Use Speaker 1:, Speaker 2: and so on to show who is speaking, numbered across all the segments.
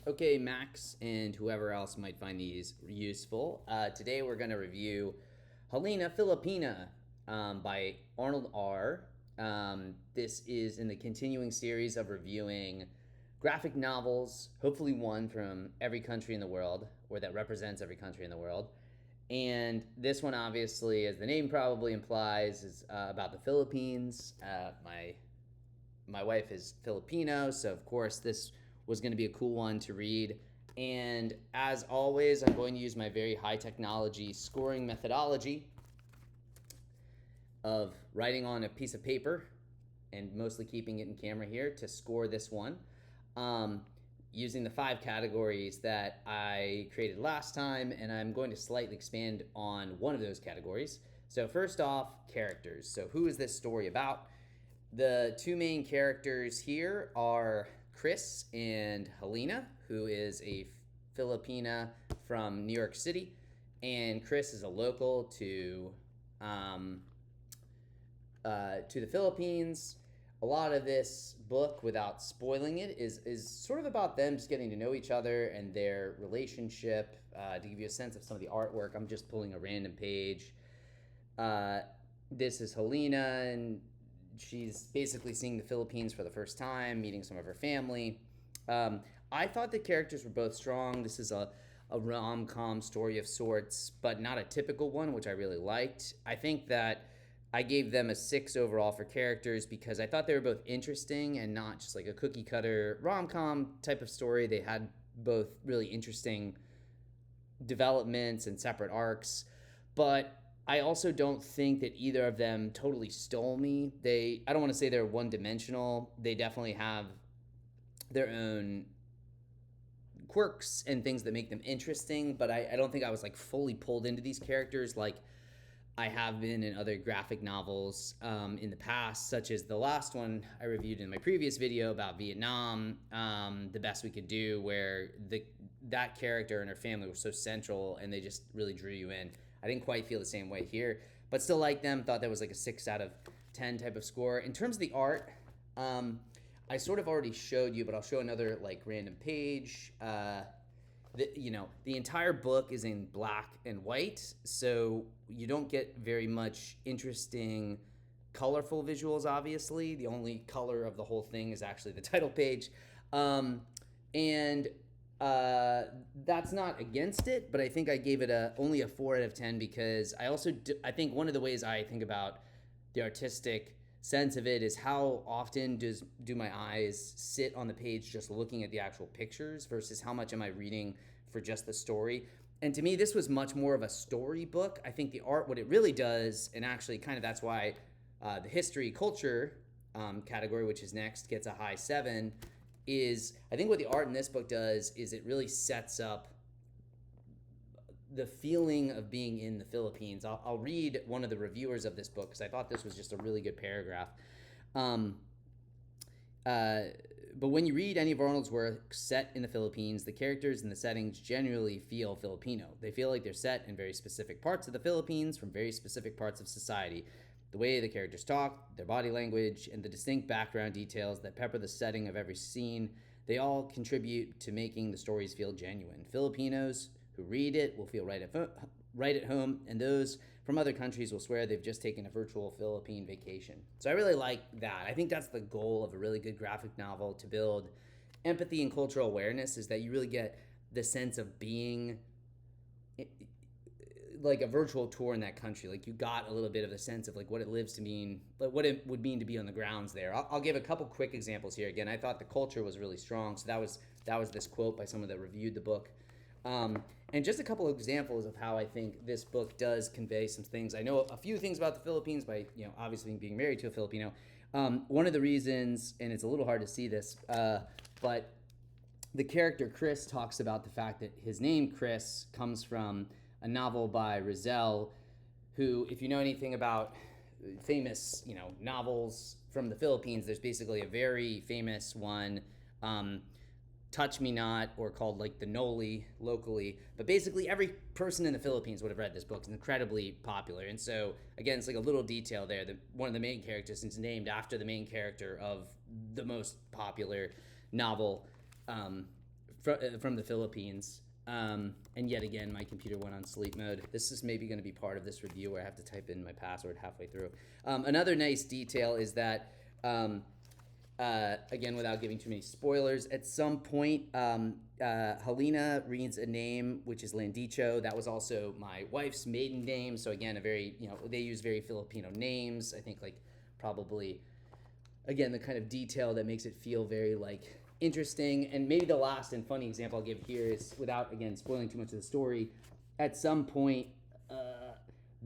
Speaker 1: Okay, Max and whoever else might find these useful. Today we're going to review Halina, Filipina by Arnold Arre. This is in the continuing series of reviewing graphic novels, hopefully one from every country in the world, or that represents every country in the world. And this one, obviously, as the name probably implies, is about the Philippines. My wife is Filipino, so of course this was going to be a cool one to read. And as always, I'm going to use my very high technology scoring methodology of writing on a piece of paper and mostly keeping it in camera here to score this one. Using the 5 categories that I created last time, and I'm going to slightly expand on one of those categories. So first off, characters. So who is this story about? The 2 main characters here are Chris and Halina, who is a Filipina from New York City, and Chris is a local to the Philippines. A lot of this book, without spoiling it, is sort of about them just getting to know each other and their relationship. To give you a sense of some of the artwork, I'm just pulling a random page. This is Halina, and she's basically seeing the Philippines for the first time, meeting some of her family. I thought the characters were both strong. This is a rom-com story of sorts, but not a typical one, which I really liked. I think that I gave them a 6 overall for characters because I thought they were both interesting and not just like a cookie cutter rom-com type of story. They had both really interesting developments and separate arcs, but I also don't think that either of them totally stole me. I don't want to say they're one-dimensional. They definitely have their own quirks and things that make them interesting, but I don't think I was like fully pulled into these characters like I have been in other graphic novels in the past, such as the last one I reviewed in my previous video about Vietnam, The Best We Could Do, where that character and her family were so central and they just really drew you in. I didn't quite feel the same way here, but still like them. Thought that was like a 6 out of 10 type of score. In terms of the art, I sort of already showed you, but I'll show another like random page. The entire book is in black and white, so you don't get very much interesting, colorful visuals, obviously. The only color of the whole thing is actually the title page. And that's not against it, but I think I gave it only a 4 out of 10 because I think one of the ways I think about the artistic sense of it is how often do my eyes sit on the page just looking at the actual pictures versus how much am I reading for just the story. And to me, this was much more of a story book. I think the art, what it really does, and actually kind of that's why the history culture category, which is next, gets a high 7, is I think what the art in this book does is it really sets up the feeling of being in the Philippines. I'll read one of the reviewers of this book because I thought this was just a really good paragraph. But when you read any of Arnold's work set in the Philippines, the characters and the settings generally feel Filipino. They feel like they're set in very specific parts of the Philippines from very specific parts of society. The way the characters talk, their body language, and the distinct background details that pepper the setting of every scene, they all contribute to making the stories feel genuine. Filipinos who read it will feel right at home, and those from other countries will swear they've just taken a virtual Philippine vacation. So I really like that. I think that's the goal of a really good graphic novel, to build empathy and cultural awareness, is that you really get the sense of being like a virtual tour in that country. Like you got a little bit of the sense of like what it lives to mean, like what it would mean to be on the grounds there. I'll give a couple quick examples here. Again, I thought the culture was really strong. So that was this quote by someone that reviewed the book. And just a couple of examples of how I think this book does convey some things. I know a few things about the Philippines by, obviously being married to a Filipino. One of the reasons, and it's a little hard to see this, but the character Chris talks about the fact that his name Chris comes from a novel by Rizal, who, if you know anything about famous, novels from the Philippines, there's basically a very famous one, Touch Me Not, or called like the Noli locally. But basically every person in the Philippines would have read this book. It's incredibly popular. And so, again, it's like a little detail there that one of the main characters is named after the main character of the most popular novel from the Philippines. And yet again, my computer went on sleep mode. This is maybe going to be part of this review where I have to type in my password halfway through. Another nice detail is that, again, without giving too many spoilers, at some point, Halina reads a name which is Landicho. That was also my wife's maiden name. So again, a very, they use very Filipino names. I think like probably, again, the kind of detail that makes it feel very like interesting. And maybe the last and funny example I'll give here is, without again spoiling too much of the story, at some point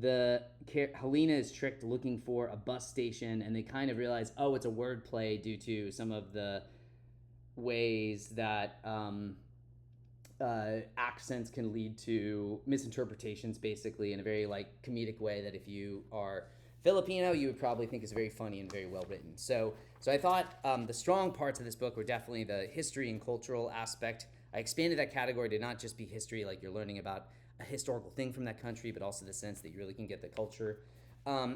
Speaker 1: Halina is tricked looking for a bus station, and they kind of realize, oh, it's a word play due to some of the ways that accents can lead to misinterpretations, basically, in a very like comedic way that if you are Filipino, you would probably think is very funny and very well written. So I thought the strong parts of this book were definitely the history and cultural aspect. I expanded that category to not just be history, like you're learning about a historical thing from that country, but also the sense that you really can get the culture.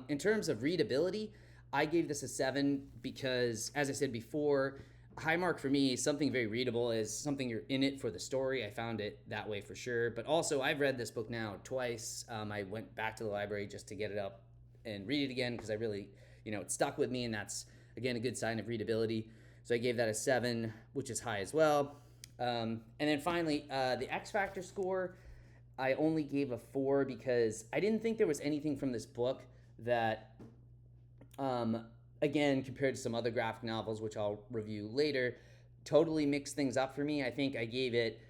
Speaker 1: In terms of readability, I gave this a 7 because, as I said before, high mark for me, something very readable is something you're in it for the story. I found it that way for sure. But also, I've read this book now twice. I went back to the library just to get it up and read it again because I really, it stuck with me, and that's, again, a good sign of readability. So I gave that a 7, which is high as well. And then finally, the X Factor score, I only gave a 4 because I didn't think there was anything from this book that, again, compared to some other graphic novels, which I'll review later, totally mixed things up for me. I think I gave it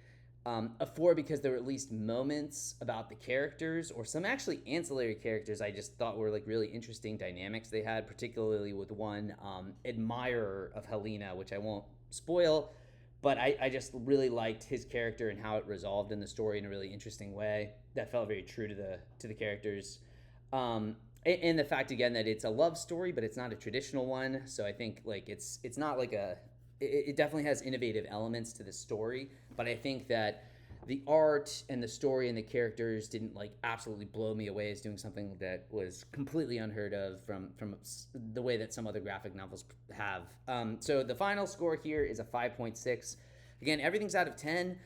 Speaker 1: a 4 because there were at least moments about the characters, or some actually ancillary characters I just thought were like really interesting dynamics they had, particularly with one admirer of Halina, which I won't spoil, but I just really liked his character and how it resolved in the story in a really interesting way that felt very true to the characters. And the fact, again, that it's a love story, but it's not a traditional one. So I think like it's not like it definitely has innovative elements to the story, but I think that the art and the story and the characters didn't like absolutely blow me away as doing something that was completely unheard of from the way that some other graphic novels have. So the final score here is a 5.6. Again, everything's out of 10,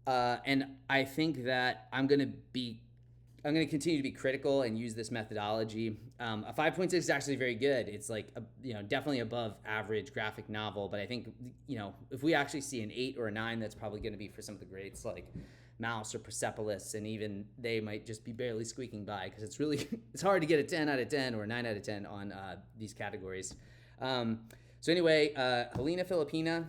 Speaker 1: and I think that I'm going to continue to be critical and use this methodology. A 5.6 is actually very good. It's like definitely above average graphic novel, but I think if we actually see an 8 or a 9, that's probably going to be for some of the greats like Mouse or Persepolis, and even they might just be barely squeaking by because it's really it's hard to get a 10 out of 10 or a 9 out of 10 on these categories. So anyway, Halina Filipina,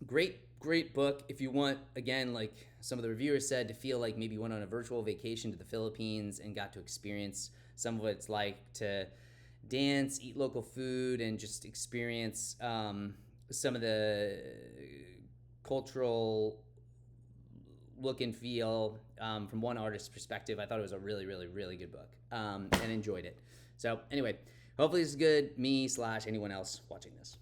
Speaker 1: great book if you want, again, like some of the reviewers said, to feel like maybe you went on a virtual vacation to the Philippines and got to experience some of what it's like to dance, eat local food, and just experience some of the cultural look and feel from one artist's perspective. I thought it was a really, really, really good book and enjoyed it. So anyway, hopefully this is good, me / anyone else watching this.